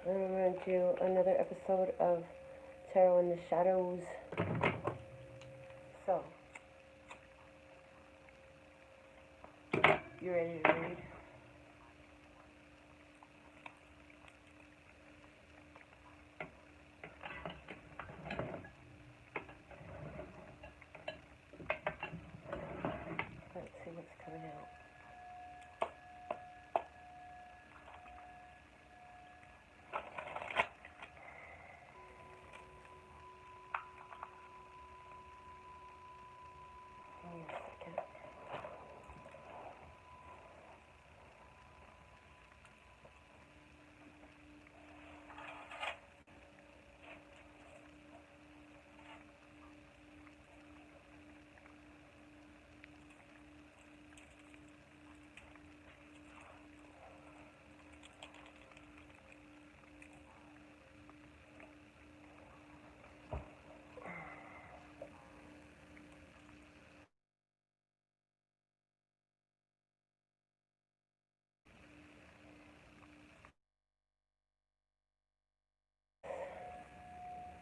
I'm going to do another episode of Tarot in the Shadows. So, you ready to read? Let's see what's coming out. Give me a second.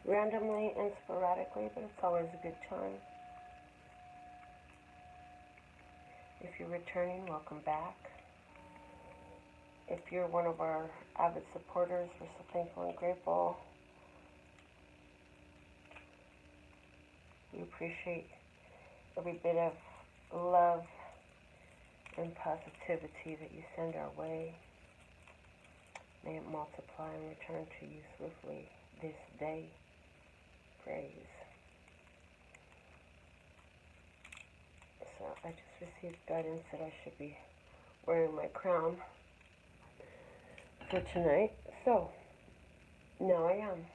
Randomly and sporadically, but it's always a good time. If you're returning, welcome back. If you're one of our avid supporters, we're so thankful and grateful. We appreciate every bit of love and positivity that you send our way. May it multiply and return to you swiftly this day. Praise. So I just received guidance that I should be wearing my crown for tonight. So now I am.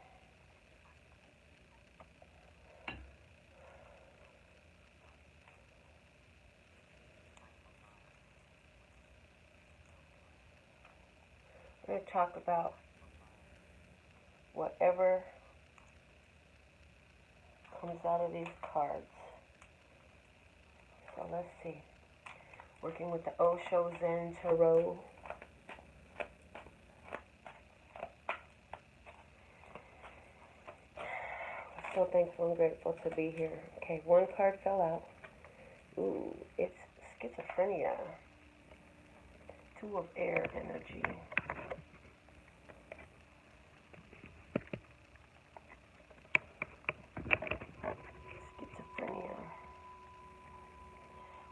We're going to talk about whatever comes out of these cards. So let's see. Working with the Osho Zen Tarot. So thankful and grateful to be here. Okay, one card fell out. Ooh, it's schizophrenia. Two of air energy. Schizophrenia.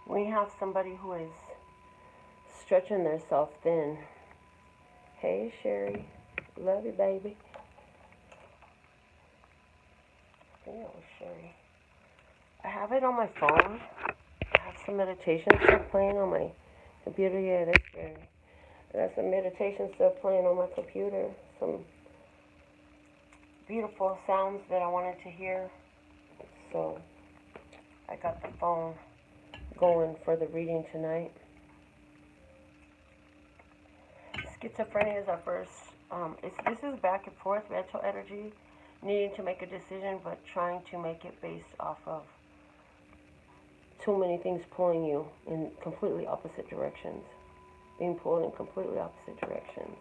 We have somebody who is stretching themselves thin. Hey, Sherry. Love you, baby. Hello, Sherry. I have it on my phone. I have some meditation stuff playing on my computer. Yeah, that's Sherry. I got some meditation stuff playing on my computer. Some beautiful sounds that I wanted to hear. So I got the phone going for the reading tonight. Schizophrenia is our first. This is back and forth mental energy, needing to make a decision, but trying to make it based off of too many things pulling you in completely opposite directions. Being pulled in completely opposite directions.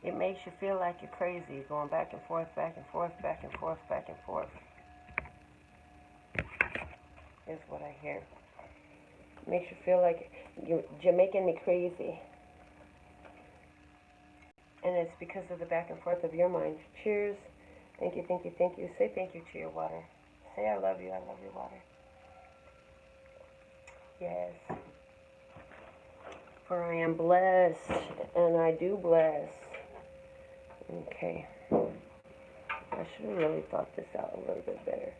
It makes you feel like you're crazy, going back and forth, back and forth, back and forth, back and forth. Is what I hear. It makes you feel like you're making me crazy. And it's because of the back and forth of your mind. Cheers. Thank you, thank you, thank you. Say thank you to your water. Say I love you your water. Yes. For I am blessed, and I do bless. Okay. I should have really thought this out a little bit better.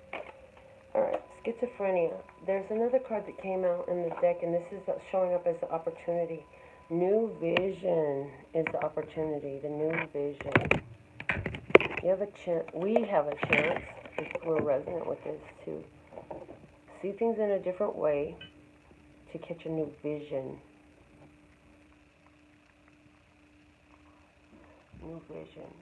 Alright, schizophrenia. There's another card that came out in the deck, and this is showing up as the opportunity. New vision is the opportunity, the new vision. You have a chance, we have a chance, if we're resonant with this, to see things in a different way, to catch a new vision. New vision.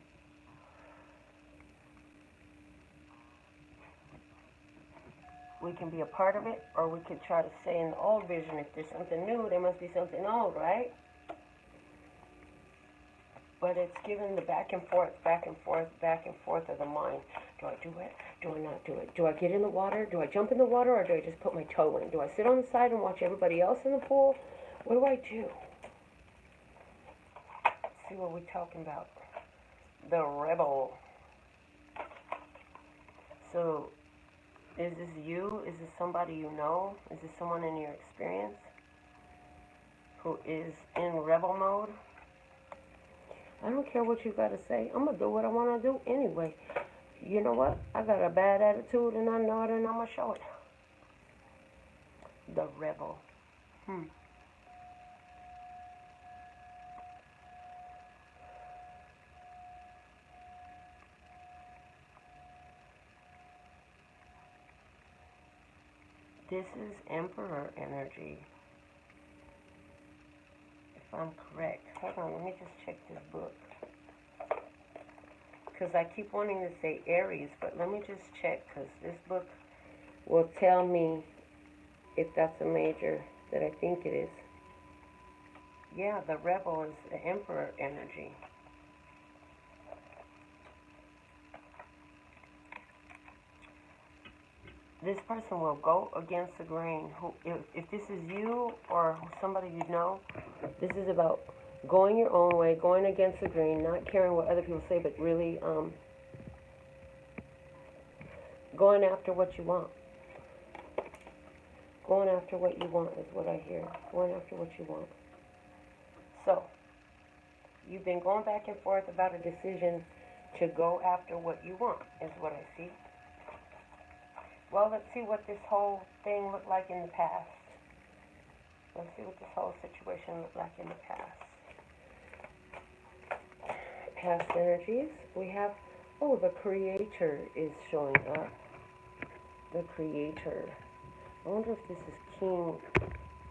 We can be a part of it, or we could try to stay in the old vision. If there's something new, there must be something old, right? But it's given the back and forth, back and forth, back and forth of the mind. Do I do it? Do I not do it? Do I get in the water? Do I jump in the water, or do I just put my toe in? Do I sit on the side and watch everybody else in the pool? What do I do? Let's see what we're talking about. The rebel. So, is this you? Is this somebody you know? Is this someone in your experience who is in rebel mode? I don't care what you got to say. I'm going to do what I want to do anyway. You know what? I got a bad attitude and I know it and I'm going to show it. The rebel. This is Emperor energy. If I'm correct. Hold on, let me just check this book. Because I keep wanting to say Aries, but let me just check, because this book will tell me if that's a major that I think it is. Yeah, the rebel is the Emperor energy. This person will go against the grain. If this is you or somebody you know, this is about going your own way, going against the grain, not caring what other people say, but really going after what you want. Going after what you want is what I hear. Going after what you want. So, you've been going back and forth about a decision to go after what you want, is what I see. Well, let's see what this whole thing looked like in the past. Let's see what this whole situation looked like in the past. Past energies. We have, oh, the Creator is showing up. The Creator. I wonder if this is King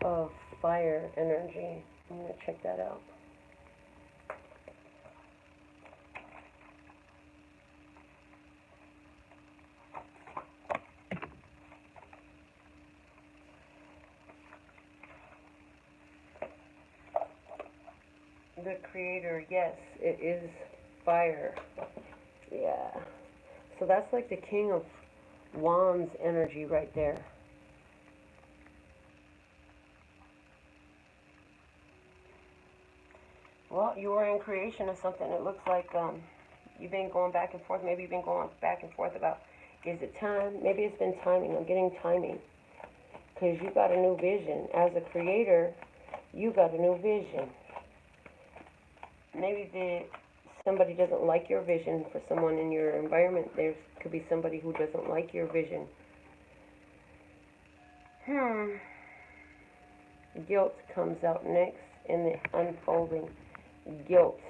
of Fire energy. I'm going to check that out. The Creator, yes, it is fire. Yeah. So that's like the King of Wands energy right there. Well, you are in creation of something. It looks like you've been going back and forth. Maybe you've been going back and forth about, is it time? Maybe it's been timing. I'm getting timing. Because you got a new vision. As a creator, you got a new vision. Maybe somebody doesn't like your vision. For someone in your environment, there could be somebody who doesn't like your vision. Guilt comes out next in the unfolding. Guilt.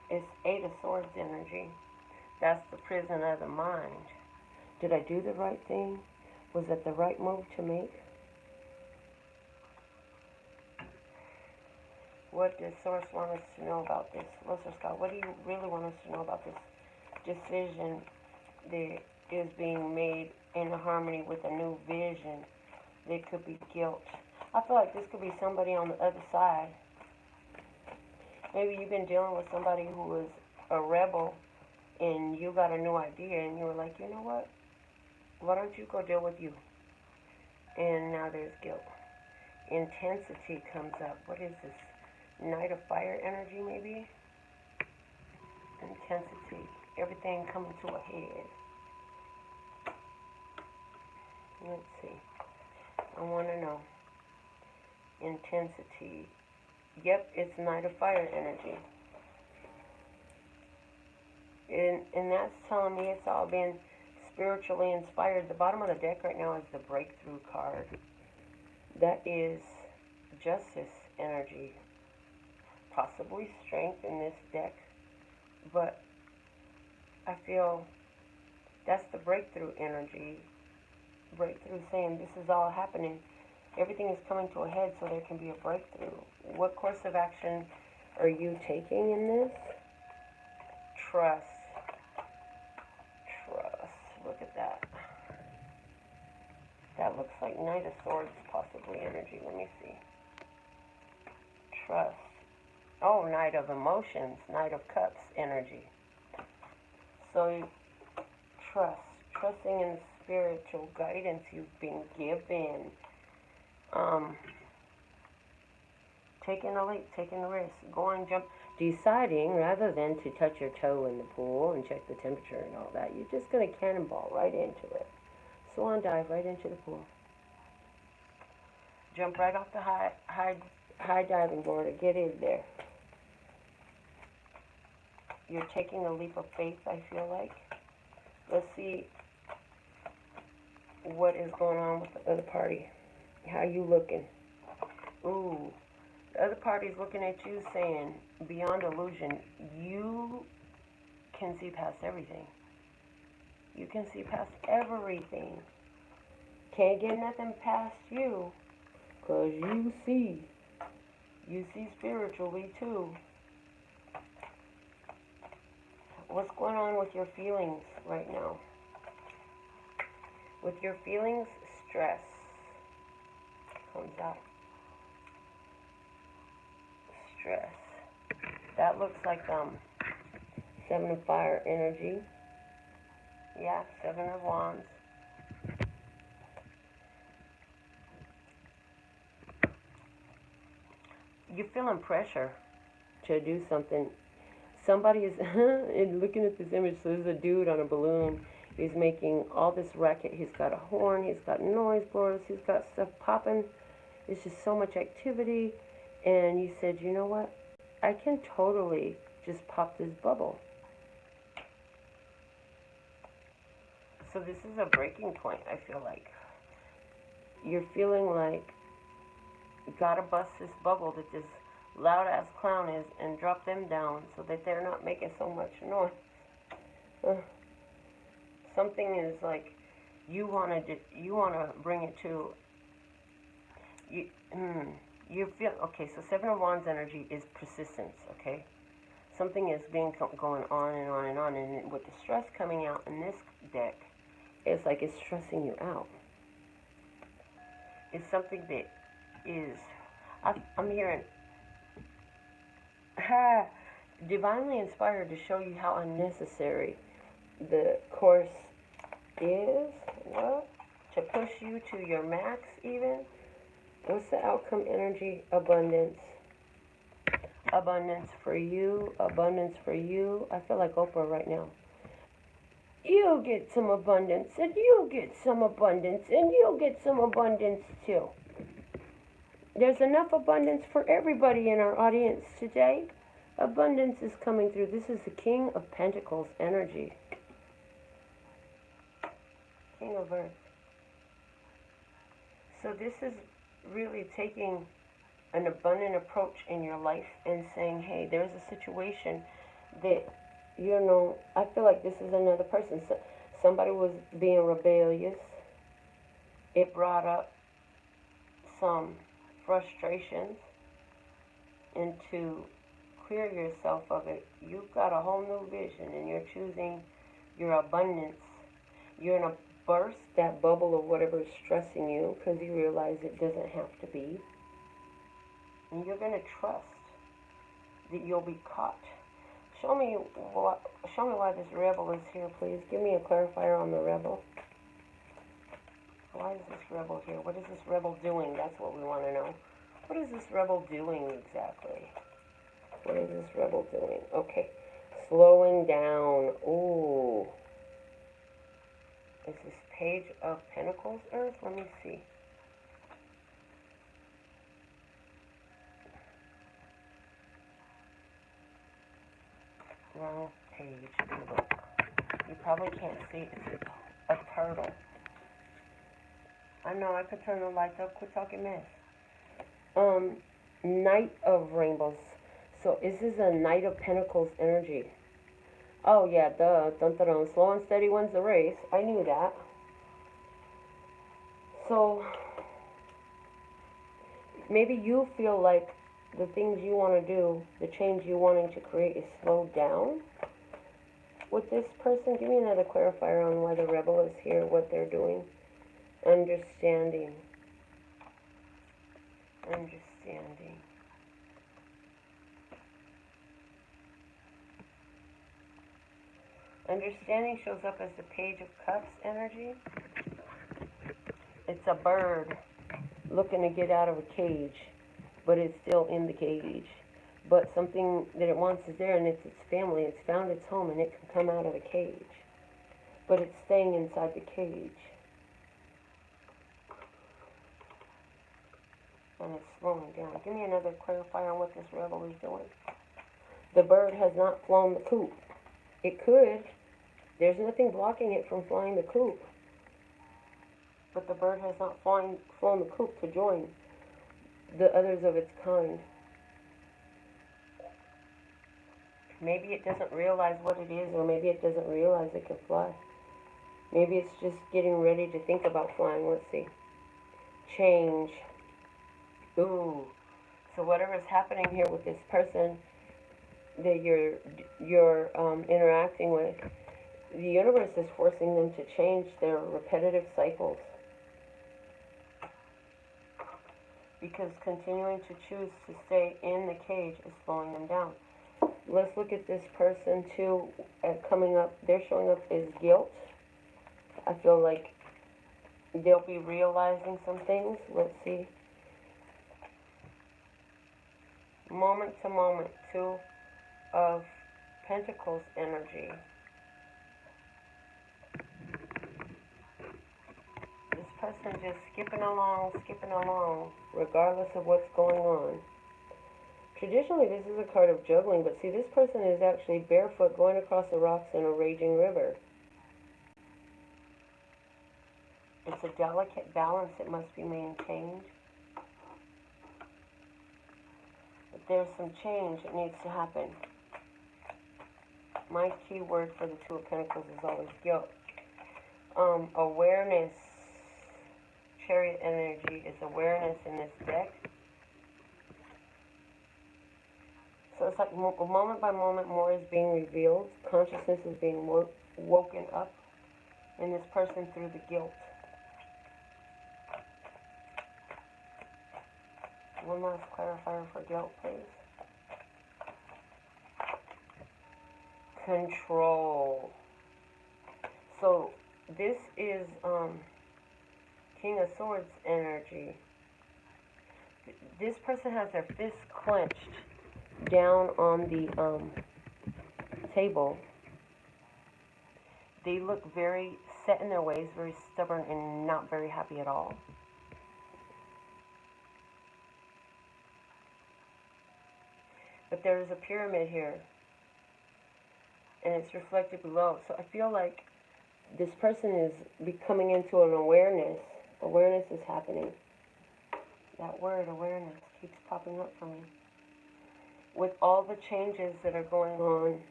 It's 8 of Swords energy. That's the prison of the mind. Did I do the right thing? Was that the right move to make? What does Source want us to know about this? Lucifer Scott, what do you really want us to know about this decision that is being made in harmony with a new vision? There could be guilt. I feel like this could be somebody on the other side. Maybe you've been dealing with somebody who was a rebel and you got a new idea and you were like, you know what? Why don't you go deal with you? And now there's guilt. Intensity comes up. What is this? Knight of Fire energy, maybe? Intensity. Everything coming to a head. Let's see. I want to know. Intensity. Yep, it's Knight of Fire energy. And that's telling me it's all been spiritually inspired. The bottom of the deck right now is the Breakthrough card. That is Justice energy. Possibly strength in this deck. But I feel that's the Breakthrough energy. Breakthrough saying this is all happening. Everything is coming to a head so there can be a breakthrough. What course of action are you taking in this? Trust. Trust. looks like Knight of Swords, possibly energy. Let me see. Trust. Oh, Knight of Emotions, Knight of Cups energy. So you trusting in spiritual guidance you've been given. Taking a leap, taking a risk, going, jump, deciding rather than to touch your toe in the pool and check the temperature and all that. You're just going to cannonball right into it. Swan dive right into the pool. Jump right off the high diving board and get in there. You're taking a leap of faith, I feel like. Let's see what is going on with the other party. How you looking? Ooh. The other party's looking at you saying, beyond illusion, you can see past everything. You can see past everything. Can't get nothing past you, because you see. You see spiritually, too. What's going on with your feelings right now? With your feelings, stress comes out. Stress. That looks like 7 of Fire energy. Yeah, 7 of Wands. You're feeling pressure to do something. Somebody is looking at this image. So there's a dude on a balloon. He's making all this racket. He's got a horn. He's got noise blowers. He's got stuff popping. It's just so much activity. And you said, you know what? I can totally just pop this bubble. So this is a breaking point, I feel like. You're feeling like you gotta bust this bubble that this loud ass clown is and drop them down so that they're not making so much noise. Something is like you wanna bring it to you feel okay. So 7 of Wands energy is persistence. Okay, something is being going on and on and on, and with the stress coming out in this deck, it's like it's stressing you out. It's something that is, I'm hearing, divinely inspired to show you how unnecessary the course is. What? To push you to your max even. What's the outcome energy? Abundance. Abundance for you. Abundance for you. I feel like Oprah right now. You'll get some abundance, and you'll get some abundance, and you'll get some abundance too. There's enough abundance for everybody in our audience today. Abundance is coming through. This is the King of Pentacles energy. King of Earth. So this is really taking an abundant approach in your life and saying, hey, there's a situation that, you know, I feel like this is another person. So somebody was being rebellious. It brought up some frustrations, and to clear yourself of it, you've got a whole new vision, and you're choosing your abundance. You're going to burst that bubble of whatever is stressing you, because you realize it doesn't have to be. And you're going to trust that you'll be caught. Show me why this rebel is here, please. Give me a clarifier on the rebel. Why is this rebel here? What is this rebel doing? That's what we want to know. What is this rebel doing exactly? What is this rebel doing? Okay. Slowing down. Ooh. Is this Page of Pentacles, Earth? Let me see. Wrong page in the book. You probably can't see it. It's a turtle. I know, I could turn the lights up. Quit talking mess. Knight of Rainbows. So is this a Knight of Pentacles energy? Oh yeah, duh. Dun, dun, dun. Slow and steady wins the race. I knew that. So maybe you feel like the things you want to do, the change you're wanting to create, is slowed down with this person. Give me another clarifier on why the rebel is here, what they're doing. Understanding. Understanding. Understanding shows up as the Page of Cups energy. It's a bird looking to get out of a cage, but it's still in the cage. But something that it wants is there, and it's its family. It's found its home, and it can come out of the cage. But it's staying inside the cage. And it's slowing down. Give me another clarifier on what this rebel is doing. The bird has not flown the coop. It could. There's nothing blocking it from flying the coop. But the bird has not flown the coop to join the others of its kind. Maybe it doesn't realize what it is, or maybe it doesn't realize it can fly. Maybe it's just getting ready to think about flying. Let's see. Change. Ooh. So whatever's happening here with this person that you're interacting with, the universe is forcing them to change their repetitive cycles. Because continuing to choose to stay in the cage is slowing them down. Let's look at this person too, coming up. They're showing up as guilt. I feel like they'll be realizing some things. Let's see. Moment to moment, Two of Pentacles energy. This person just skipping along, regardless of what's going on. Traditionally, this is a card of juggling, but see, this person is actually barefoot going across the rocks in a raging river. It's a delicate balance that must be maintained. But there's some change that needs to happen. My key word for the Two of Pentacles is always guilt. Awareness. Chariot energy is awareness in this deck. So it's like moment by moment more is being revealed. Consciousness is being woken up in this person through the guilt. One last clarifier for guilt, please. Control. So this is King of Swords energy. This person has their fists clenched down on the table. They look very set in their ways, very stubborn, and not very happy at all. But there is a pyramid here, and it's reflected below. So I feel like this person is becoming into an awareness. Awareness is happening. That word, awareness, keeps popping up for me. With all the changes that are going on,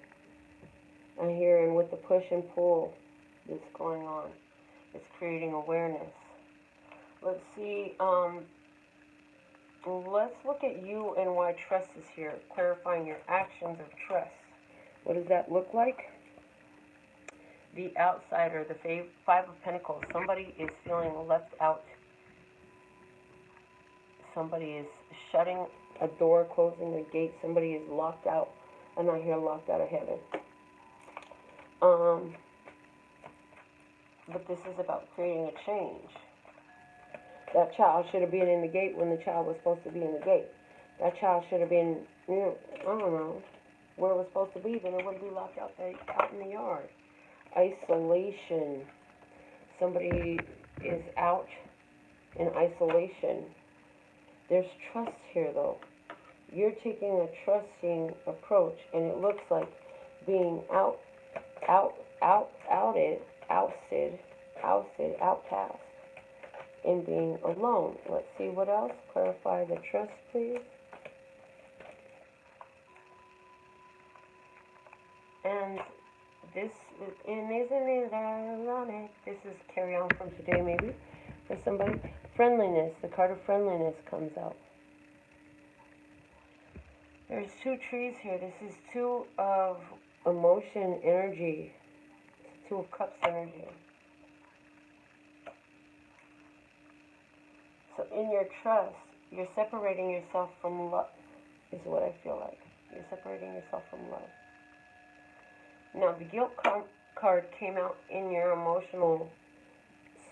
I hear, and with the push and pull that's going on, it's creating awareness. Let's see, let's look at you and why trust is here, clarifying your actions of trust. What does that look like? The outsider, the Five of Pentacles. Somebody is feeling left out. Somebody is shutting a door, closing a gate. Somebody is locked out. And I hear locked out of heaven. But this is about creating a change. That child should have been in the gate when the child was supposed to be in the gate. That child should have been, I don't know, where it was supposed to be. Then it wouldn't be locked out in the yard. Isolation. Somebody is out in isolation. There's trust here, though. You're taking a trusting approach, and it looks like being ousted, outcast, and being alone. Let's see what else. Clarify the trust, please. And this, and isn't it ironic? This is carry on from today, maybe, for somebody. Friendliness. The card of friendliness comes out. There's two trees here. This is Two of Emotion energy. Two of Cups energy. So in your trust, you're separating yourself from love, is what I feel like. You're separating yourself from love. Now, the guilt card came out in your emotional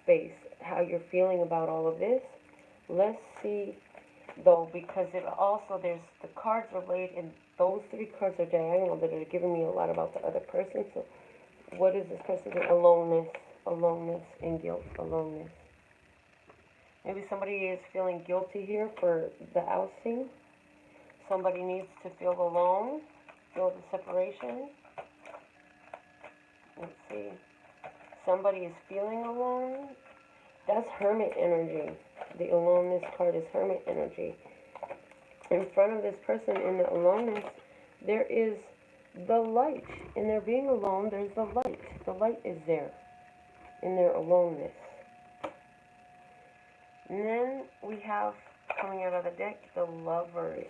space, how you're feeling about all of this. Let's see, though, because it also, there's, the cards are laid, and those three cards are diagonal that are giving me a lot about the other person. So what is this person doing? Aloneness, aloneness, and guilt, aloneness. Maybe somebody is feeling guilty here for the ousting. Somebody needs to feel alone, feel the separation. Let's see. Somebody is feeling alone. That's hermit energy. The aloneness card is hermit energy. In front of this person in the aloneness, there is the light. In their being alone, there's the light. The light is there in their aloneness. And then we have, coming out of the deck, the lovers.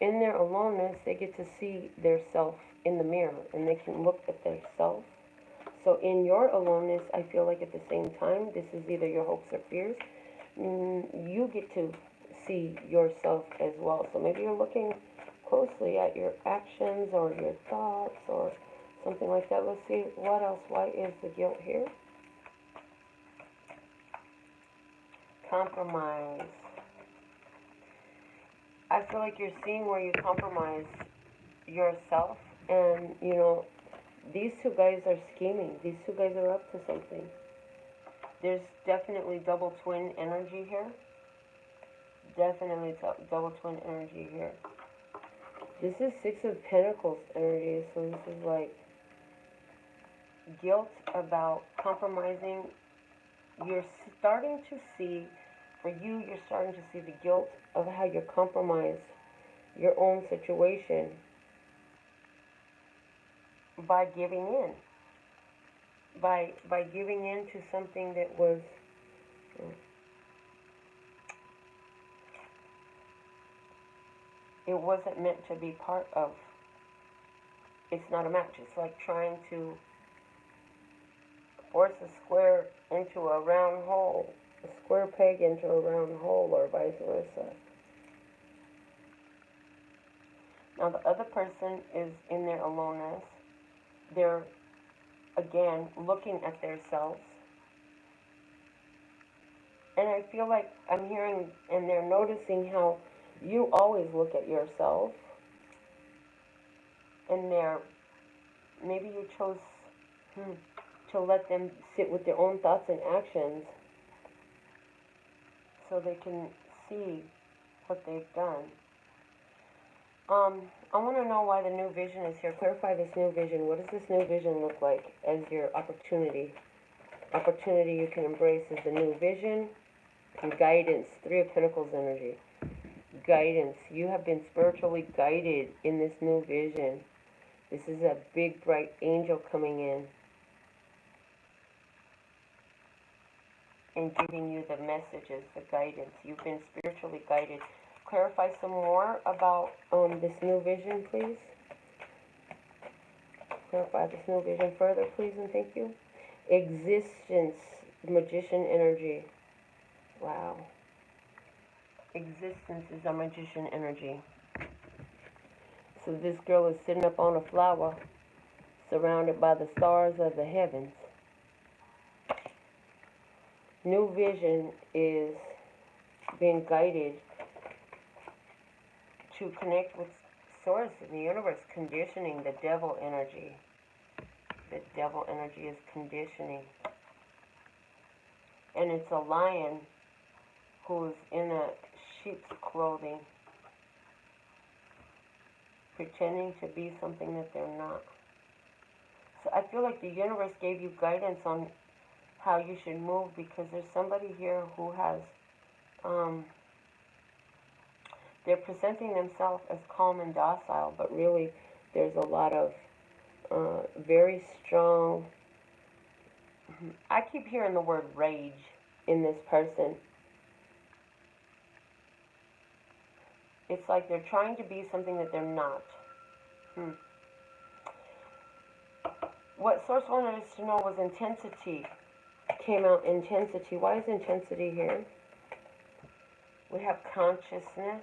In their aloneness, they get to see their self in the mirror, and they can look at their self. So in your aloneness, I feel like at the same time, this is either your hopes or fears, you get to see yourself as well. So maybe you're looking closely at your actions or your thoughts or something like that. Let's see what else. Why is the guilt here? Compromise. I feel like you're seeing where you compromise yourself, and you know, these two guys are scheming. These two guys are up to something. There's definitely double twin energy here. Definitely double twin energy here. This is Six of Pentacles energy, so this is like guilt about compromising. You're starting to see, for you, you're starting to see the guilt of how you compromise your own situation by giving in. By giving in to something that was it wasn't meant to be part of. It's not a match. It's like trying to force a square into a round hole, a square peg into a round hole, or vice versa. Now the other person is in their aloneness. They're, again, looking at themselves. And I feel like I'm hearing, and they're noticing how you always look at yourself. And maybe you chose to let them sit with their own thoughts and actions so they can see what they've done. I want to know why the new vision is here. Clarify this new vision. What does this new vision look like as your opportunity? Opportunity you can embrace is the new vision and guidance. Three of Pentacles energy. Guidance. You have been spiritually guided in this new vision. This is a big, bright angel coming in and giving you the messages, the guidance. You've been spiritually guided. Clarify some more about this new vision, please. Clarify this new vision further, please, and thank you. Existence, magician energy. Wow. Existence is a magician energy. So this girl is sitting up on a flower, surrounded by the stars of the heavens. New vision is being guided to connect with source in the universe, conditioning, the devil energy. The devil energy is conditioning. And it's a lion who's in a sheep's clothing, pretending to be something that they're not. So I feel like the universe gave you guidance on how you should move, because there's somebody here who has, they're presenting themselves as calm and docile, but really there's a lot of very strong, I keep hearing the word rage in this person. It's like they're trying to be something that they're not. What Source wanted us to know was intensity. Came out intensity. Why is intensity here? We have consciousness.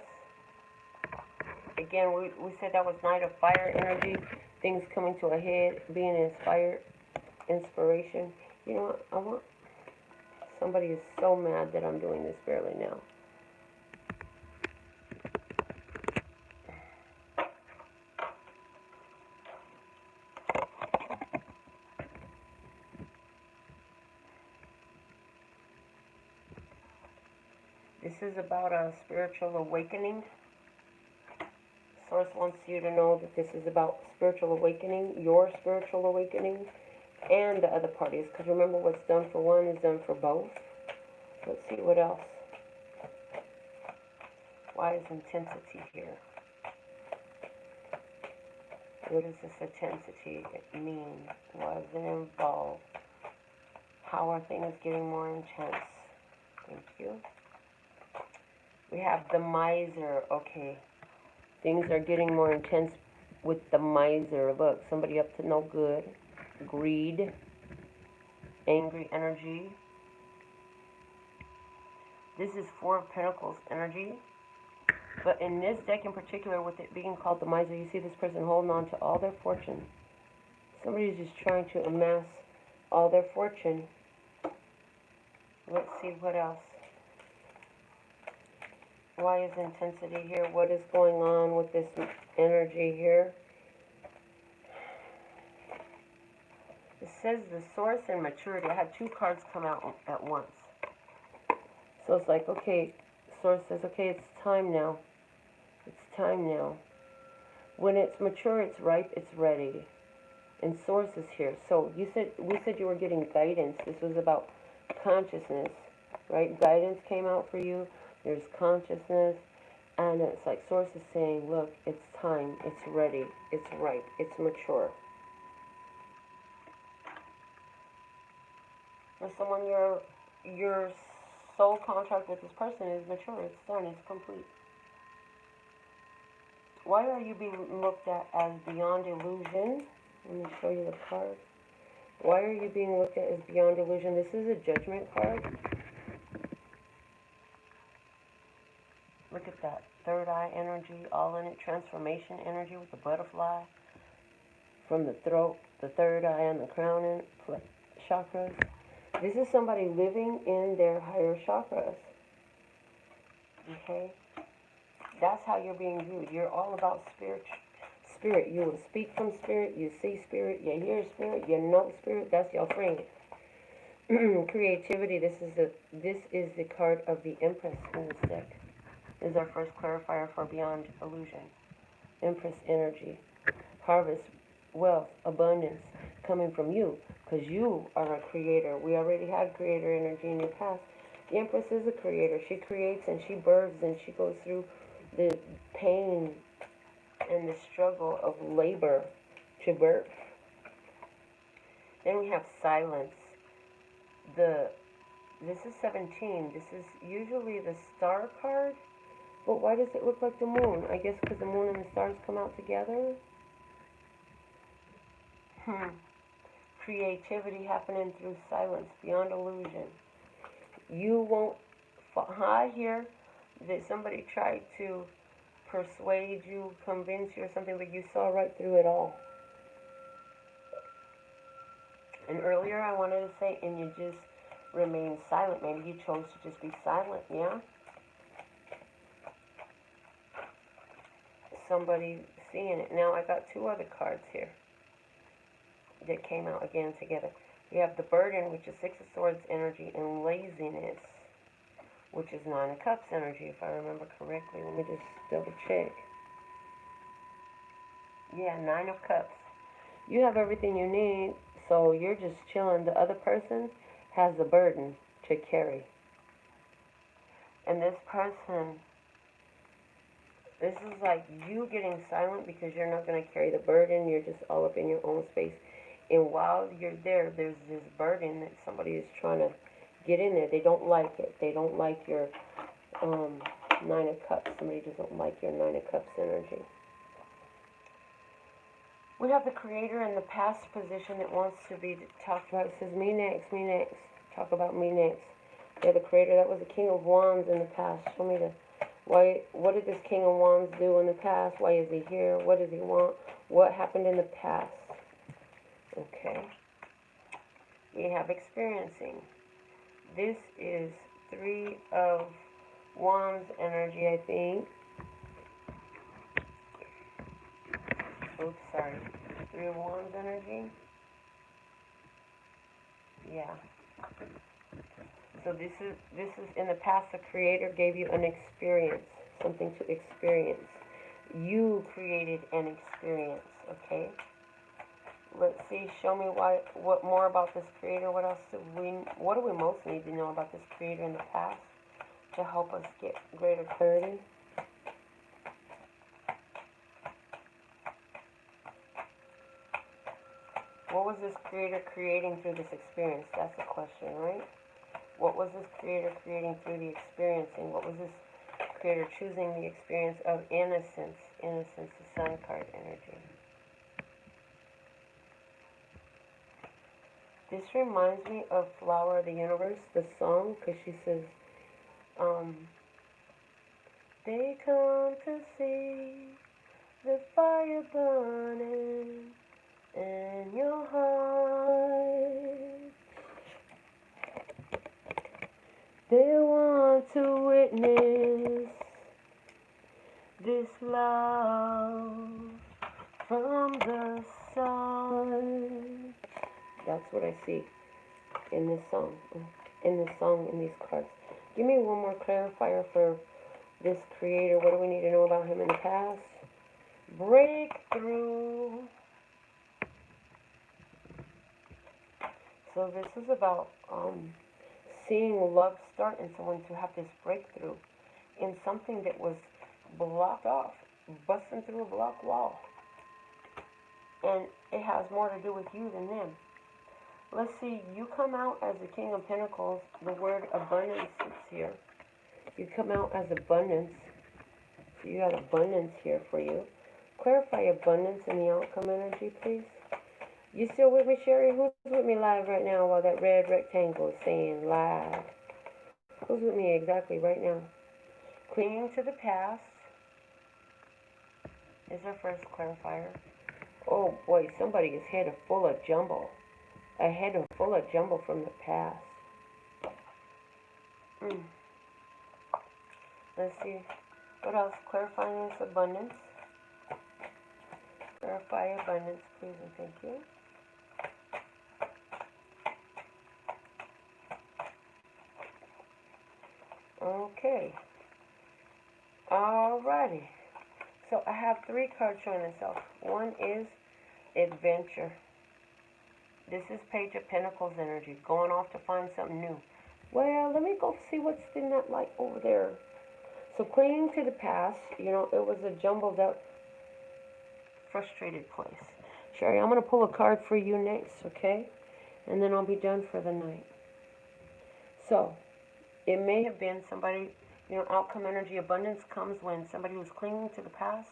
Again, we said that was Knight of Fire energy. Things coming to a head, being inspired, inspiration. You know what? I want... Somebody is so mad that I'm doing this barely now. This is about a spiritual awakening. Source wants you to know that this is about spiritual awakening, your spiritual awakening, and the other parties. Because remember, what's done for one is done for both. Let's see what else. Why is intensity here? What does this intensity mean? What is it involved? How are things getting more intense? Thank you. We have the miser. Okay. Things are getting more intense with the miser. Look, somebody up to no good. Greed. Angry energy. This is Four of Pentacles energy. But in this deck in particular, with it being called the miser, you see this person holding on to all their fortune. Somebody's just trying to amass all their fortune. Let's see what else. Why is intensity here? What is going on with this energy here? It says the source and maturity. I had two cards come out at once. So it's like, okay, source says, okay, it's time now. It's time now. When it's mature, it's ripe, it's ready. And source is here. So we said you were getting guidance. This was about consciousness, right? Guidance came out for you. There's consciousness. And it's like source is saying, look, it's time, it's ready, it's ripe, it's mature. For someone, your soul contract with this person is mature, it's done, it's complete. Why are you being looked at as beyond illusion? Let me show you the card. Why are you being looked at as beyond illusion? This is a judgment card. Look at that. Third eye energy, all in it. Transformation energy with the butterfly. From the throat, the third eye, and the crown and chakras. This is somebody living in their higher chakras. Okay? That's how you're being viewed. You're all about spirit. You will speak from spirit. You see spirit. You hear spirit. You know spirit. That's your friend. Creativity. This is the card of the Empress in this deck. This is our first clarifier for beyond illusion. Empress energy. Harvest, wealth, abundance coming from you. Because you are a creator. We already had creator energy in your past. The Empress is a creator. She creates and she births and she goes through the pain and the struggle of labor to birth. Then we have silence. This is 17. This is usually the star card. But why does it look like the moon? I guess because the moon and the stars come out together. Creativity happening through silence, beyond illusion. You won't... I hear that somebody tried to persuade you, convince you or something, but you saw right through it all. And earlier I wanted to say, and you just remain silent. Maybe you chose to just be silent, yeah? Somebody seeing it. Now I got two other cards here that came out again together. We have the burden, which is Six of Swords energy, and laziness, which is Nine of Cups energy, if I remember correctly. Let me just double check. Yeah, Nine of Cups. You have everything you need, so you're just chilling. The other person has the burden to carry. And this person, this is like you getting silent because you're not going to carry the burden. You're just all up in your own space. And while you're there, there's this burden that somebody is trying to get in there. They don't like it. They don't like your Nine of Cups. Somebody doesn't like your Nine of Cups energy. We have the creator in the past position that wants to be talked about. It says, me next, me next. Talk about me next. They're the creator. That was the King of Wands in the past. Show me the why. What did this King of Wands do in the past? Why is he here? What does he want? What happened in the past? Okay. We have experiencing. This is Three of Wands energy, I think. Oops, sorry. Three of Wands energy. Yeah. So this is in the past, the creator gave you an experience, something to experience. You created an experience, okay? Let's see, show me what more about this creator. What do we most need to know about this creator in the past to help us get greater clarity? What was this creator creating through this experience? That's the question, right? What was this creator creating through the experiencing? What was this creator choosing the experience of innocence? Innocence, the Sun card energy. This reminds me of Flower of the Universe, the song, because she says, they come to see the fire burning in your heart. They want to witness this love from the sun. That's what I see in this song, in these cards. Give me one more clarifier for this creator. What do we need to know about him in the past? Breakthrough. So this is about seeing love start in someone to have this breakthrough in something that was blocked off, busting through a block wall. And it has more to do with you than them. Let's see, you come out as the King of Pentacles. The word abundance is here. You come out as abundance. So you got abundance here for you. Clarify abundance in the outcome energy, please. You still with me, Sherry? Who's with me live right now while that red rectangle is saying live? Who's with me exactly right now? Clinging to the past is our first clarifier. Oh boy, somebody's head is full of jumble. A head full of jumble from the past. Let's see. What else? Clarifying this abundance. Clarify abundance, please, and thank you. Okay. Alrighty. So I have 3 cards showing itself. One is adventure. This is Page of Pentacles energy. Going off to find something new. Well, let me go see what's in that light over there. So clinging to the past, you know, it was a jumbled up, frustrated place. Sherry, I'm going to pull a card for you next, okay? And then I'll be done for the night. So, it may have been somebody, you know, outcome energy abundance comes when somebody who's clinging to the past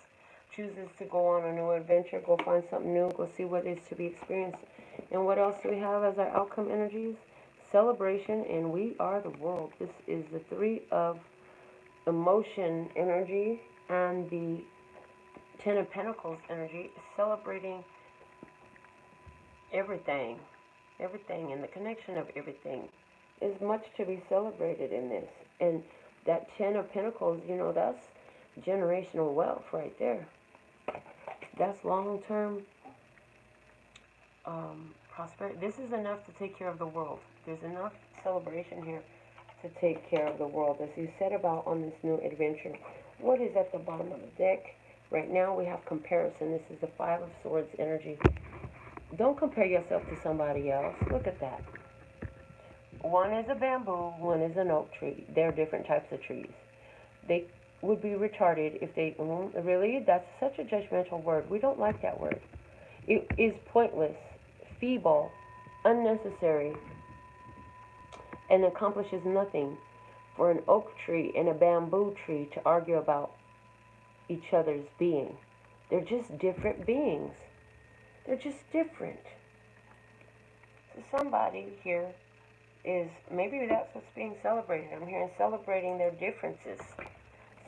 chooses to go on a new adventure, go find something new, go see what is to be experienced. And what else do we have as our outcome energies? Celebration, and we are the world. This is the 3 of emotion energy and the 10 of Pentacles energy, celebrating everything, and the connection of everything is much to be celebrated in this. And that 10 of Pentacles, you know, that's generational wealth right there. That's long-term prosperity. This is enough to take care of the world. There's enough celebration here to take care of the world. As you set about on this new adventure, what is at the bottom of the deck? Right now we have comparison. This is the 5 of Swords energy. Don't compare yourself to somebody else. Look at that. One is a bamboo, one is an oak tree. They're different types of trees. They would be retarded if they, really? That's such a judgmental word. We don't like that word. It is pointless, feeble, unnecessary, and accomplishes nothing for an oak tree and a bamboo tree to argue about each other's being. They're just different beings. They're just different. So somebody here is maybe that's what's being celebrated. I'm hearing celebrating their differences.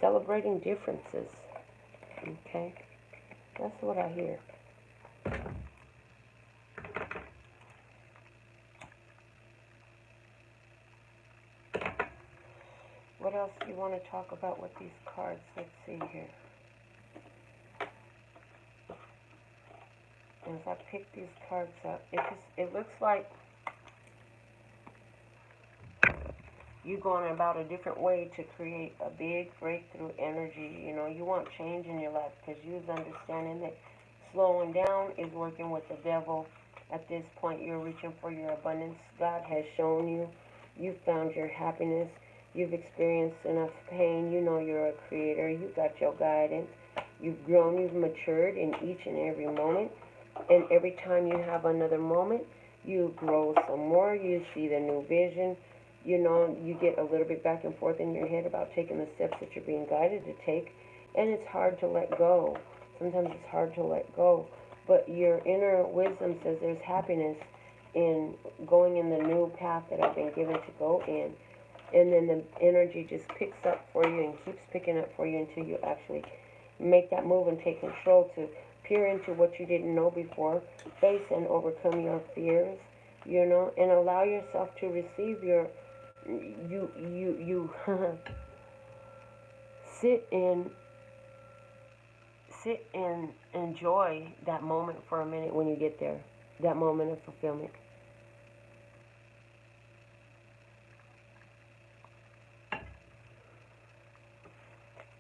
Celebrating differences. Okay? That's what I hear. What else do you want to talk about with these cards? Let's see here. As I pick these cards up, it looks like you're going about a different way to create a big breakthrough energy. You know, you want change in your life because you're understanding that slowing down is working with the devil. At this point, you're reaching for your abundance. God has shown you. You've found your happiness. You've experienced enough pain. You know you're a creator. You got your guidance. You've grown. You've matured in each and every moment. And every time you have another moment, you grow some more. You see the new vision. You know, you get a little bit back and forth in your head about taking the steps that you're being guided to take. And it's hard to let go. Sometimes it's hard to let go. But your inner wisdom says there's happiness in going in the new path that I've been given to go in. And then the energy just picks up for you and keeps picking up for you until you actually make that move and take control to peer into what you didn't know before, face and overcome your fears, you know, and allow yourself to receive your, sit and enjoy that moment for a minute when you get there, that moment of fulfillment.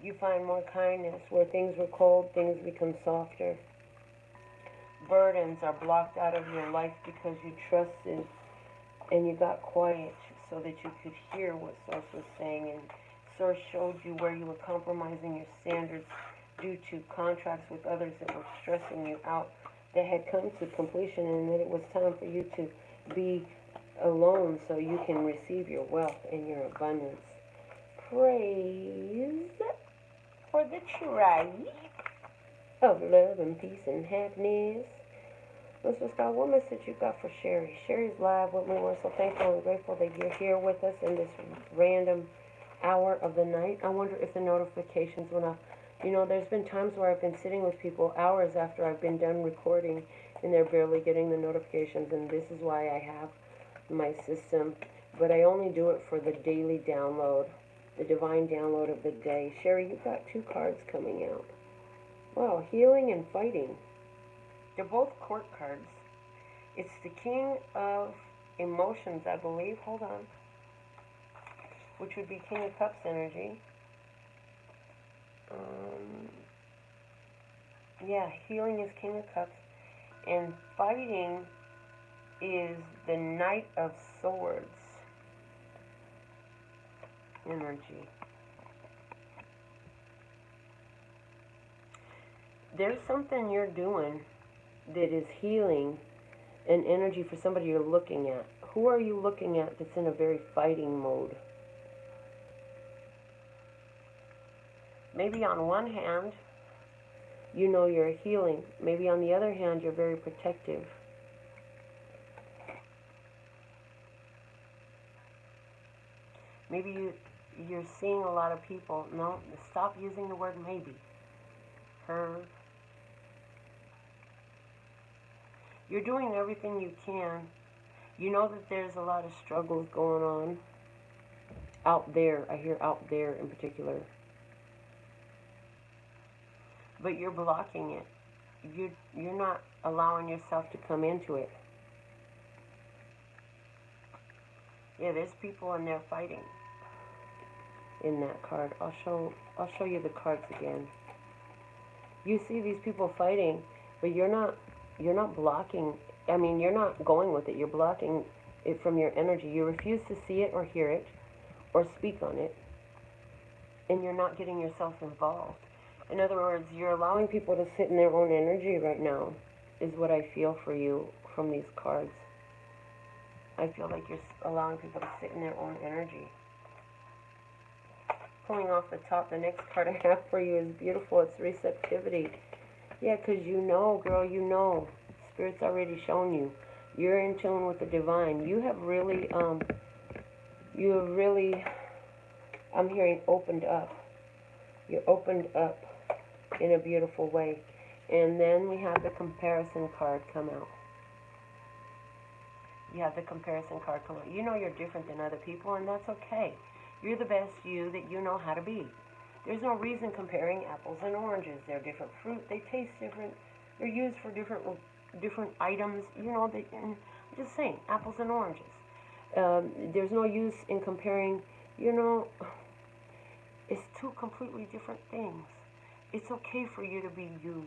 You find more kindness. Where things were cold, things become softer. Burdens are blocked out of your life because you trusted and you got quiet so that you could hear what Source was saying. And Source showed you where you were compromising your standards due to contracts with others that were stressing you out, that had come to completion, and that it was time for you to be alone so you can receive your wealth and your abundance. Praise for the tribe of love and peace and happiness. Mr. Scott, what message you got for Sherry? Sherry's live with me. We're so thankful and grateful that you're here with us in this random hour of the night. I wonder if the notifications went off. You know, there's been times where I've been sitting with people hours after I've been done recording and they're barely getting the notifications, and this is why I have my system. But I only do it for the daily download, the divine download of the day. Sherry, you've got 2 cards coming out. Wow, healing and fighting. They're both court cards. It's the King of Emotions, I believe. Hold on. Which would be King of Cups energy. Yeah, healing is King of Cups. And fighting is the Knight of Swords energy. There's something you're doing that is healing an energy for somebody you're looking at. Who are you looking at that's in a very fighting mode? Maybe on one hand, you know you're healing. Maybe on the other hand, you're very protective. Maybe you're seeing a lot of people. No, stop using the word maybe. You're doing everything you can. You know that there's a lot of struggles going on out there. I hear out there in particular. But you're blocking it. You're not allowing yourself to come into it. Yeah, there's people in there fighting in that card. I'll show you the cards again. You see these people fighting, but you're not blocking. I mean, you're not going with it. You're blocking it from your energy. You refuse to see it or hear it or speak on it, and you're not getting yourself involved. In other words, you're allowing people to sit in their own energy right now, is what I feel for you from these cards. I feel like you're allowing people to sit in their own energy. Pulling off the top, the next card I have for you is beautiful. It's receptivity. Yeah, because you know, girl, you know. Spirit's already shown you. You're in tune with the divine. You have really, I'm hearing opened up. You're opened up in a beautiful way. And then we have the comparison card come out. You have the comparison card come out. You know you're different than other people, and that's okay. You're the best you that you know how to be. There's no reason comparing apples and oranges. They're different fruit. They taste different. They're used for different items. You know, I'm just saying, apples and oranges. There's no use in comparing, you know, it's two completely different things. It's okay for you to be you.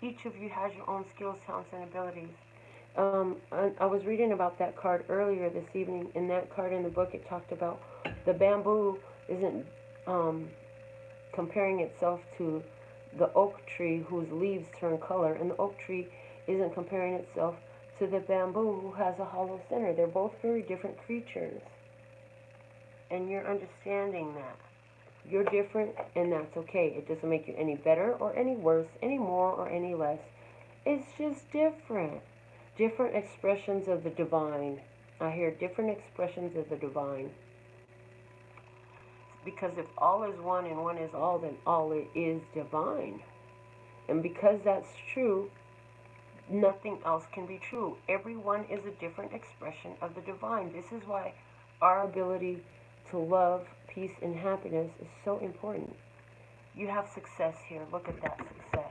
Each of you has your own skills, talents, and abilities. I was reading about that card earlier this evening. In that card in the book, it talked about the bamboo isn't comparing itself to the oak tree whose leaves turn color, and the oak tree isn't comparing itself to the bamboo who has a hollow center. They're both very different creatures, and you're understanding that. You're different, and that's okay. It doesn't make you any better or any worse, any more or any less. It's just different. Different expressions of the divine. I hear different expressions of the divine. Because if all is one and one is all, then all is divine. And because that's true, nothing else can be true. Everyone is a different expression of the divine. This is why our ability to love, peace, and happiness is so important. You have success here. Look at that success.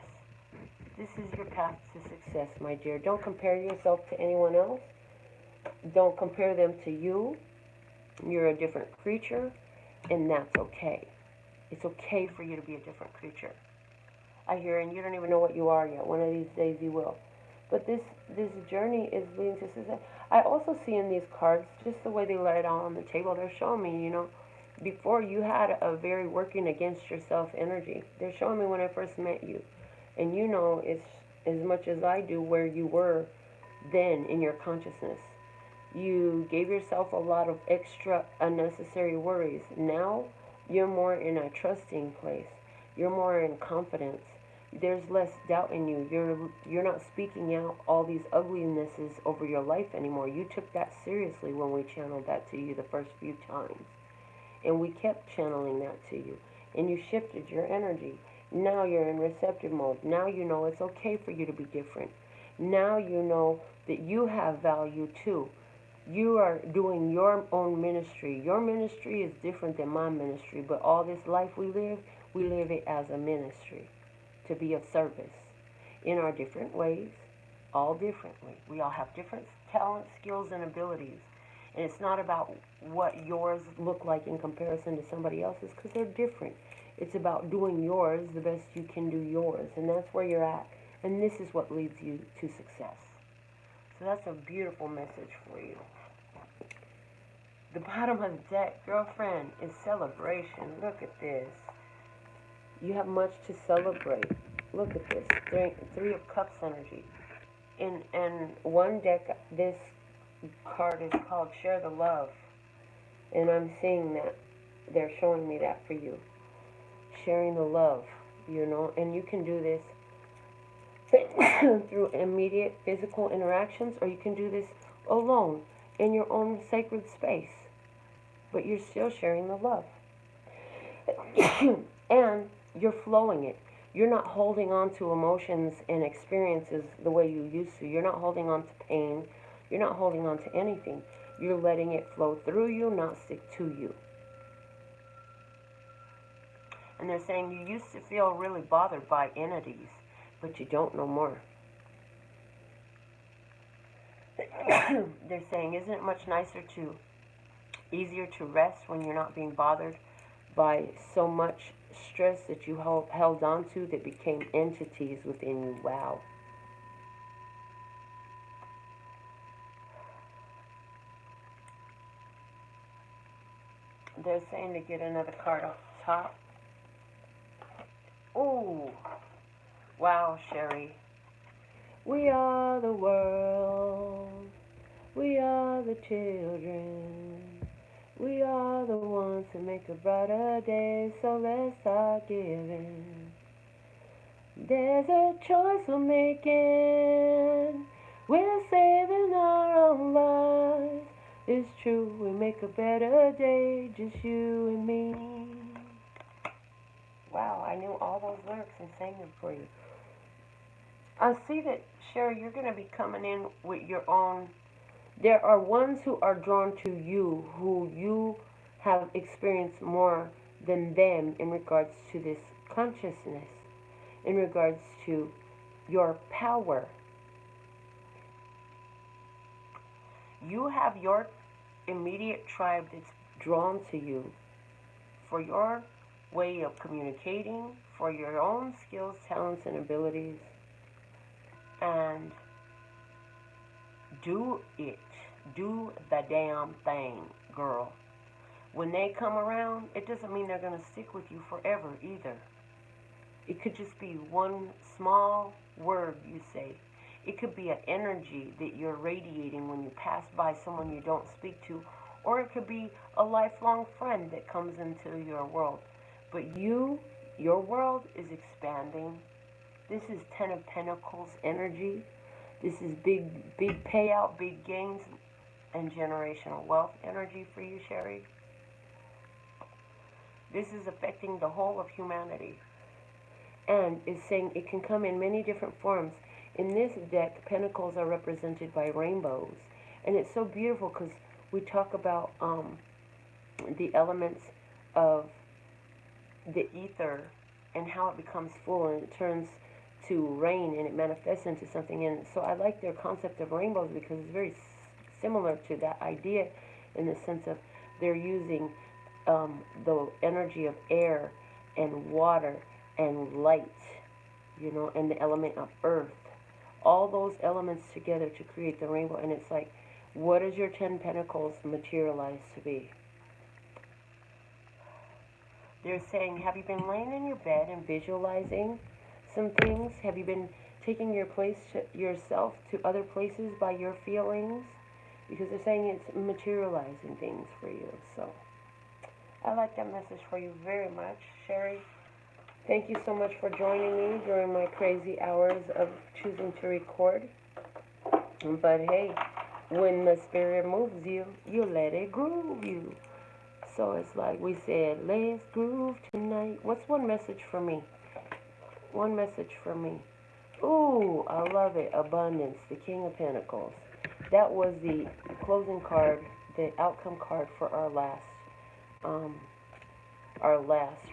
This is your path to success, my dear. Don't compare yourself to anyone else. Don't compare them to you. You're a different creature, and that's okay. It's okay for you to be a different creature. I hear, and you don't even know what you are yet. One of these days you will. But this journey is leading to success. I also see in these cards, just the way they lay it out on the table, they're showing me, you know, before you had a very working against yourself energy. They're showing me when I first met you. And you know as much as I do where you were then in your consciousness. You gave yourself a lot of extra unnecessary worries. Now you're more in a trusting place. You're more in confidence. There's less doubt in you. You're not speaking out all these uglinesses over your life anymore. You took that seriously when we channeled that to you the first few times. And we kept channeling that to you. And you shifted your energy. Now you're in receptive mode. Now you know it's okay for you to be different. Now you know that you have value too. You are doing your own ministry. Your ministry is different than my ministry, but all this life we live it as a ministry to be of service in our different ways, all differently. We all have different talents, skills, and abilities. And it's not about what yours look like in comparison to somebody else's, because they're different. It's about doing yours the best you can do yours, and that's where you're at. And this is what leads you to success. So that's a beautiful message for you. The bottom of the deck, girlfriend, is celebration. Look at this. You have much to celebrate. Look at this. Three of Cups energy. In one deck, this card is called Share the Love. And I'm seeing that. They're showing me that for you. Sharing the love, you know. And you can do this through immediate physical interactions, or you can do this alone in your own sacred space. But you're still sharing the love. And you're flowing it. You're not holding on to emotions and experiences the way you used to. You're not holding on to pain. You're not holding on to anything. You're letting it flow through you, not stick to you. And they're saying you used to feel really bothered by entities, but you don't no more. They're saying, isn't it much easier to rest when you're not being bothered by so much stress that you held on to that became entities within you? Wow. They're saying to get another card off the top. Ooh. Wow, Sherry. We are the world. We are the children. We are the ones who make a brighter day, so let's start giving. There's a choice we're making. We're saving our own lives. It's true, we make a better day, just you and me. Wow, I knew all those lyrics and sang them for you. I see that, Sherry, you're going to be coming in with your own. There are ones who are drawn to you, who you have experienced more than them in regards to this consciousness, in regards to your power. You have your immediate tribe that's drawn to you for your way of communicating, for your own skills, talents, and abilities. And do it. Do the damn thing, girl. When they come around, it doesn't mean they're going to stick with you forever either. It could just be one small word you say. It could be an energy that you're radiating when you pass by someone you don't speak to, or it could be a lifelong friend that comes into your world. But your world is expanding. This is Ten of Pentacles energy. This is big payout, big gains, and generational wealth energy for you, Sherry. This is affecting the whole of humanity. And is saying it can come in many different forms. In this deck, pentacles are represented by rainbows. And it's so beautiful because we talk about the elements of the ether and how it becomes full and it turns to rain and it manifests into something. And so I like their concept of rainbows because it's very similar to that idea in the sense of they're using the energy of air and water and light, and the element of earth. All those elements together to create the rainbow. And it's like, what does your 10 pentacles materialize to be? They're saying, have you been laying in your bed and visualizing some things? Have you been taking yourself to other places by your feelings? Because they're saying it's materializing things for you. So I like that message for you very much, Sherry. Thank you so much for joining me during my crazy hours of choosing to record. But hey, when the spirit moves you, you let it groove you. So it's like we said, let's groove tonight. What's one message for me? One message for me. Ooh, I love it. Abundance, the King of Pentacles. That was the closing card, the outcome card for our last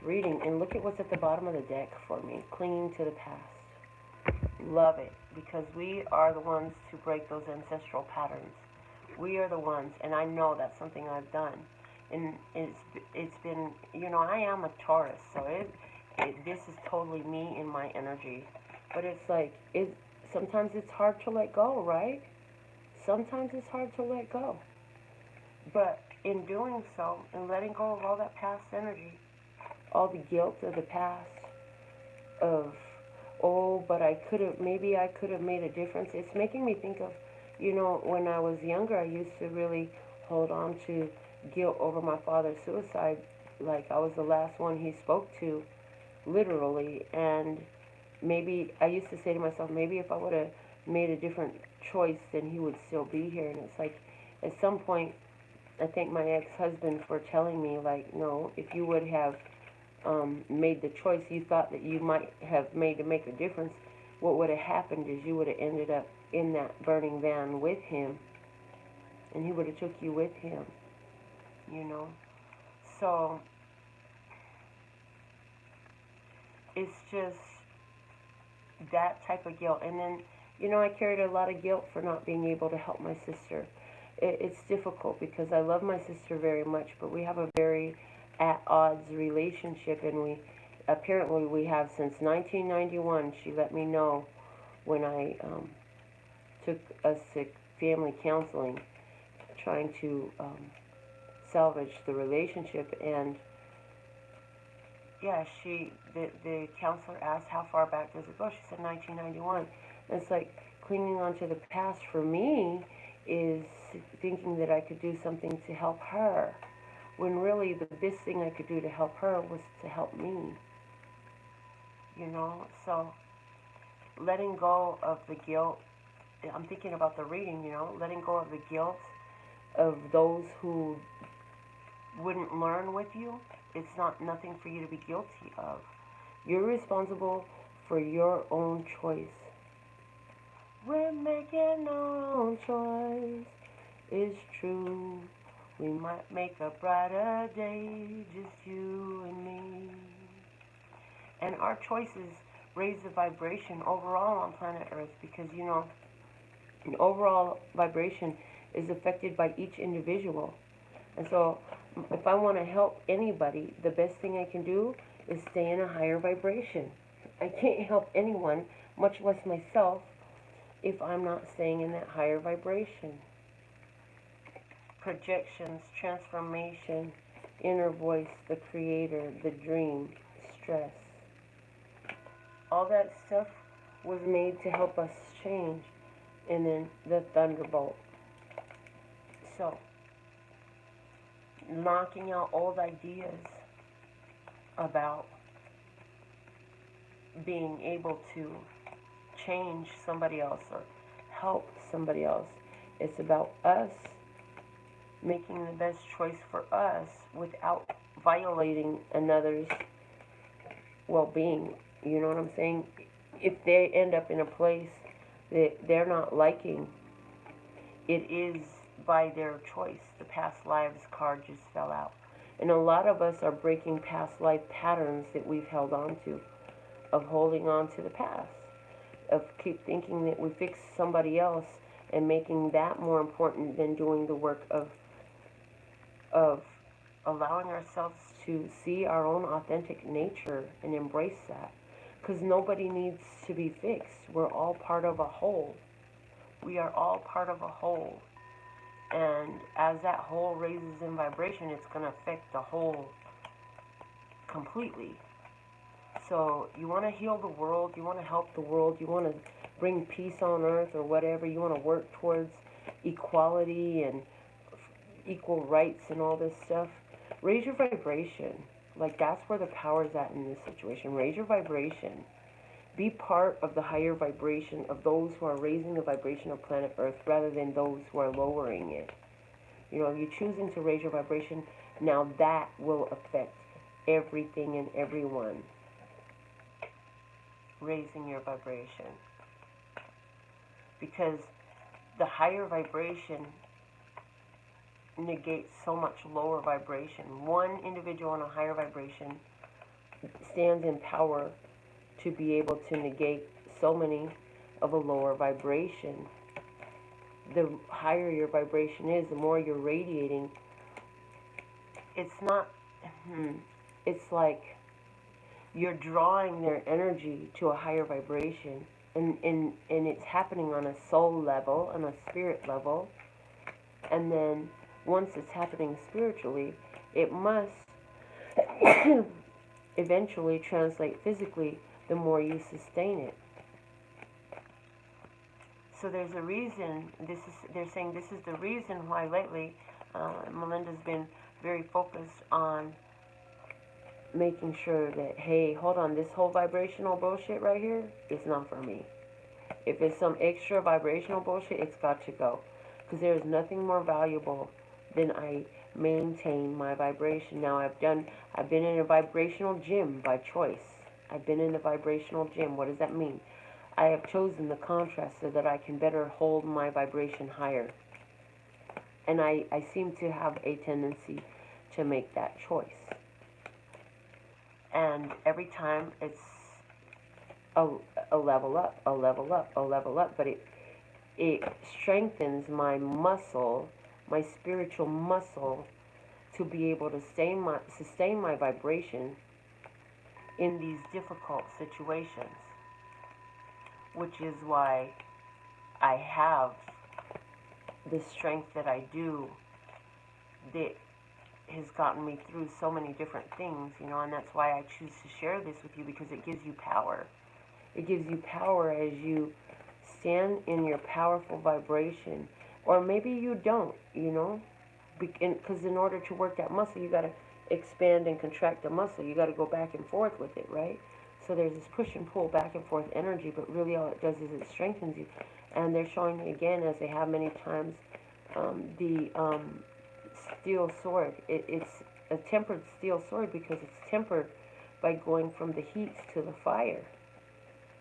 reading. And look at what's at the bottom of the deck for me. Clinging to the past. Love it. Because we are the ones to break those ancestral patterns. We are the ones. And I know that's something I've done. And it's been, I am a Taurus. So this is totally me in my energy. But it's like, sometimes it's hard to let go, right? Sometimes it's hard to let go. But in doing so, and letting go of all that past energy, all the guilt of the past, of, but maybe I could have made a difference. It's making me think of, when I was younger, I used to really hold on to guilt over my father's suicide. Like I was the last one he spoke to, literally. And maybe I used to say to myself, maybe if I would have made a different choice, then he would still be here. And it's like, at some point, I thank my ex-husband for telling me, like, no, if you would have made the choice you thought that you might have made to make a difference, what would have happened is you would have ended up in that burning van with him, and he would have took you with him, So it's just that type of guilt. And then, I carried a lot of guilt for not being able to help my sister. It's difficult because I love my sister very much, but we have a very at odds relationship, and we have since 1991. She let me know when I took us to family counseling, trying to salvage the relationship. And yeah, the counselor asked, how far back does it go? She said 1991. And it's like clinging on to the past for me is thinking that I could do something to help her, when really the best thing I could do to help her was to help me. So letting go of the guilt I'm thinking about the reading, you know, letting go of the guilt of those who wouldn't learn with you. It's not nothing for you to be guilty of. You're responsible for your own choice. We're making our own choice. It's true. We might make a brighter day, just you and me. And our choices raise the vibration overall on planet Earth, because, you know, an overall vibration is affected by each individual. And so if I want to help anybody, the best thing I can do is stay in a higher vibration. I can't help anyone, much less myself, if I'm not staying in that higher vibration. Projections, transformation, inner voice, the creator, the dream, stress. All that stuff was made to help us change. And then the thunderbolt. So, knocking out old ideas about being able to change somebody else or help somebody else. It's about us making the best choice for us without violating another's well-being. You know what I'm saying? If they end up in a place that they're not liking, it is by their choice. The past lives card just fell out. And a lot of us are breaking past life patterns that we've held on to, of holding on to the past, of keep thinking that we fix somebody else and making that more important than doing the work of allowing ourselves to see our own authentic nature and embrace that. Because nobody needs to be fixed. We're all part of a whole. We are all part of a whole. And as that whole raises in vibration, it's going to affect the whole completely. So you want to heal the world, you want to help the world, you want to bring peace on earth or whatever, you want to work towards equality and equal rights and all this stuff, raise your vibration. Like, that's where the power's at in this situation. Raise your vibration. Be part of the higher vibration of those who are raising the vibration of planet Earth rather than those who are lowering it. You know, if you're choosing to raise your vibration, now that will affect everything and everyone. Raising your vibration. Because the higher vibration negates so much lower vibration. One individual on a higher vibration stands in power to be able to negate so many of a lower vibration. The higher your vibration is, the more you're radiating. It's not, it's like you're drawing their energy to a higher vibration. And it's happening on a soul level, on a spirit level. And then once it's happening spiritually, it must eventually translate physically the more you sustain it. So there's a reason, they're saying this is the reason why lately Melinda's been very focused on making sure that, hey, hold on, this whole vibrational bullshit right here is not for me. If it's some extra vibrational bullshit, it's got to go. Because there's nothing more valuable than I maintain my vibration. Now I've been in a vibrational gym by choice. I've been in a vibrational gym. What does that mean? I have chosen the contrast so that I can better hold my vibration higher. And I seem to have a tendency to make that choice. And every time it's a level up, a level up, a level up. But it strengthens my muscle, my spiritual muscle, to be able to sustain my vibration in these difficult situations, which is why I have the strength that I do, that has gotten me through so many different things, you know, and that's why I choose to share this with you, because it gives you power. It gives you power as you stand in your powerful vibration. Or maybe you don't, you know, because in order to work that muscle, you got to expand and contract the muscle. You got to go back and forth with it, right? So there's this push and pull back and forth energy, but really all it does is it strengthens you. And they're showing me again, as they have many times, the steel sword. It's a tempered steel sword because it's tempered by going from the heat to the fire.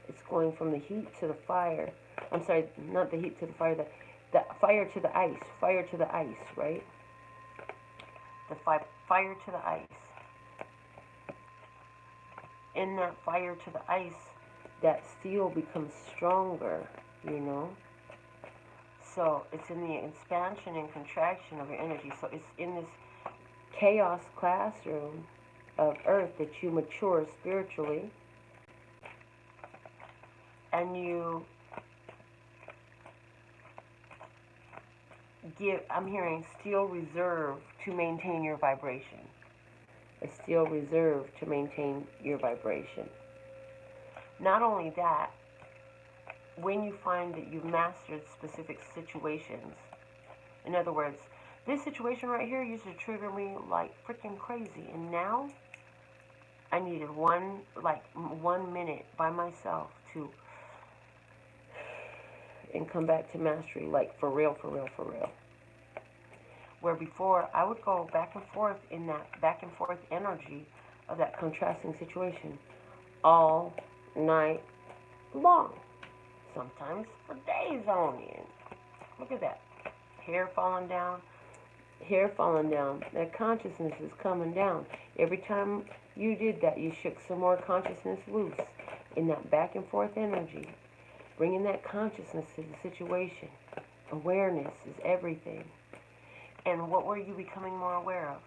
It's going from the heat to the fire. I'm sorry, not the heat to the fire, the fire to the ice. Fire to the ice, right? The fire to the ice. In that fire to the ice, that steel becomes stronger, you know? So it's in the expansion and contraction of your energy. So it's in this chaos classroom of earth that you mature spiritually, and you give, I'm hearing steel reserve to maintain your vibration. A steel reserve to maintain your vibration. Not only that, when you find that you've mastered specific situations, in other words, this situation right here used to trigger me like freaking crazy, and now I needed one minute by myself to, and come back to mastery, like for real, for real, for real. Where before I would go back and forth in that back and forth energy of that contrasting situation all night long. Sometimes for days on end. Look at that. Hair falling down. Hair falling down. That consciousness is coming down. Every time you did that, you shook some more consciousness loose in that back and forth energy. Bringing that consciousness to the situation. Awareness is everything. And what were you becoming more aware of?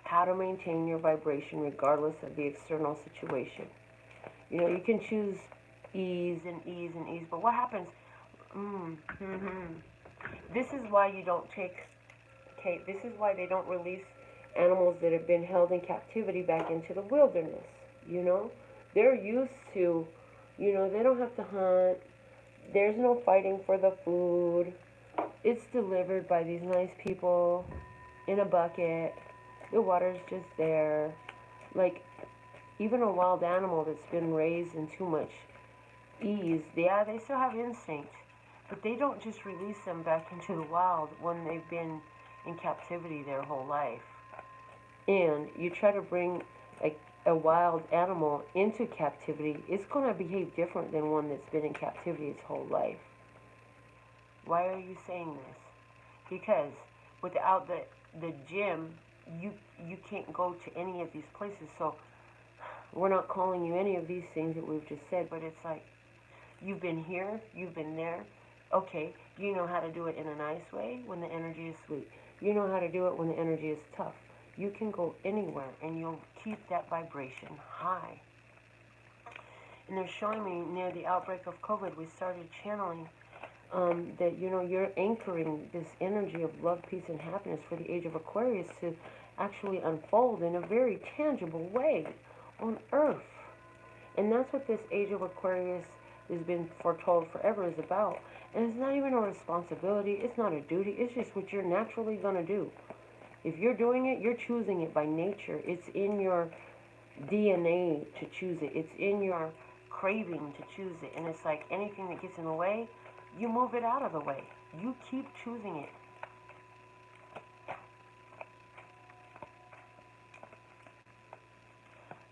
How to maintain your vibration regardless of the external situation. You know, you can choose ease and ease and ease, but what happens? This is why you don't take, okay, this is why they don't release animals that have been held in captivity back into the wilderness, you know? They're used to, you know, they don't have to hunt. There's no fighting for the food. It's delivered by these nice people in a bucket. The water's just there. Like, even a wild animal that's been raised in too much ease, yeah, they still have instinct, but they don't just release them back into the wild when they've been in captivity their whole life. And you try to bring a wild animal into captivity, it's going to behave different than one that's been in captivity its whole life. Why are you saying this? Because without the gym, you can't go to any of these places. So we're not calling you any of these things that we've just said, but it's like, you've been here, you've been there. Okay, you know how to do it in a nice way when the energy is sweet. You know how to do it when the energy is tough. You can go anywhere and you'll keep that vibration high. And they're showing me near the outbreak of COVID, we started channeling that, you know, you're anchoring this energy of love, peace, and happiness for the age of Aquarius to actually unfold in a very tangible way on Earth. And that's what this age of Aquarius has been foretold forever is about. And it's not even a responsibility. It's not a duty. It's just what you're naturally going to do. If you're doing it, you're choosing it by nature. It's in your DNA to choose it. It's in your craving to choose it. And it's like anything that gets in the way, you move it out of the way. You keep choosing it.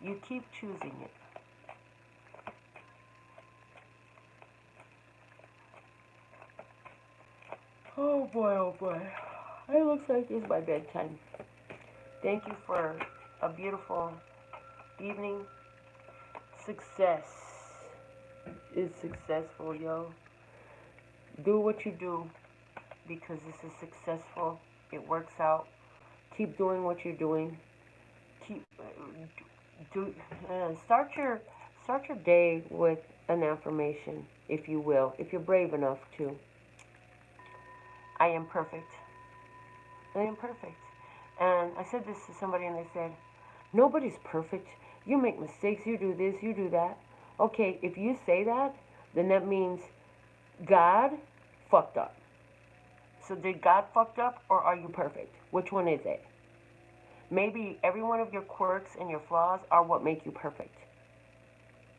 You keep choosing it. Oh boy, oh boy. It looks like it's my bedtime. Thank you for a beautiful evening. Success is successful, yo. Do what you do because this is successful. It works out. Keep doing what you're doing. Start your day with an affirmation, if you will, if you're brave enough to. I am perfect. I am perfect. And I said this to somebody and they said, nobody's perfect. You make mistakes. You do this. You do that. Okay, if you say that, then that means God fucked up. So did God fucked up or are you perfect? Which one is it? Maybe every one of your quirks and your flaws are what make you perfect.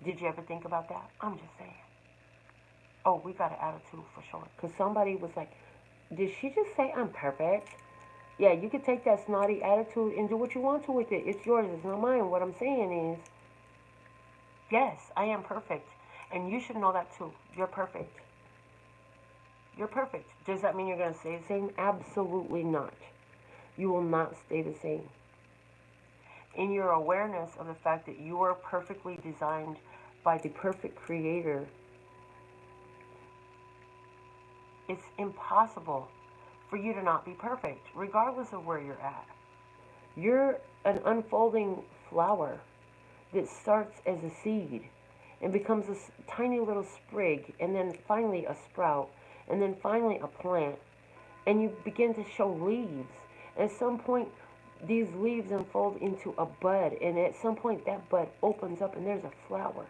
Did you ever think about that? I'm just saying. Oh, we got an attitude for sure. Because somebody was like, did she just say I'm perfect? Yeah, you can take that snotty attitude and do what you want to with it. It's yours, it's not mine. What I'm saying is, yes, I am perfect. And you should know that too. You're perfect. You're perfect. Does that mean you're going to stay the same? Absolutely not. You will not stay the same. In your awareness of the fact that you are perfectly designed by the perfect creator, it's impossible for you to not be perfect, regardless of where you're at. You're an unfolding flower that starts as a seed and becomes a tiny little sprig, and then finally a sprout, and then finally a plant, and you begin to show leaves. At some point, these leaves unfold into a bud, and at some point, that bud opens up and there's a flower.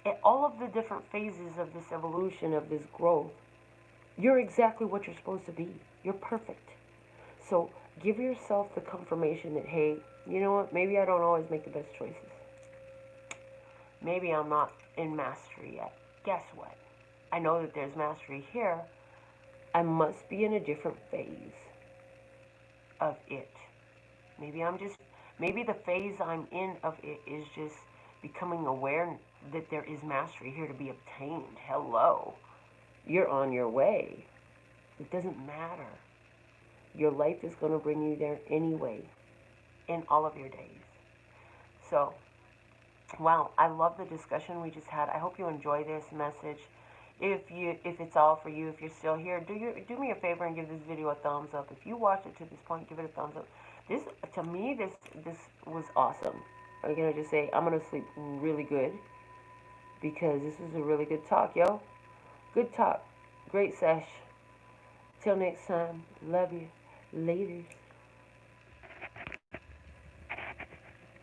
At all of the different phases of this evolution, of this growth, you're exactly what you're supposed to be. You're perfect. So give yourself the confirmation that, hey, you know what? Maybe I don't always make the best choices. Maybe I'm not in mastery yet. Guess what? I know that there's mastery here. I must be in a different phase of it. Maybe the phase I'm in of it is just becoming aware that there is mastery here to be obtained. Hello. You're on your way. It doesn't matter. Your life is going to bring you there anyway, in all of your days. So, wow, I love the discussion we just had. I hope you enjoy this message. If it's all for you, if you're still here, do me a favor and give this video a thumbs up. If you watched it to this point, give it a thumbs up. This, to me, this was awesome. I'm gonna just say I'm gonna sleep really good because this was a really good talk, yo. Good talk, great sesh. Till next time, love you, later.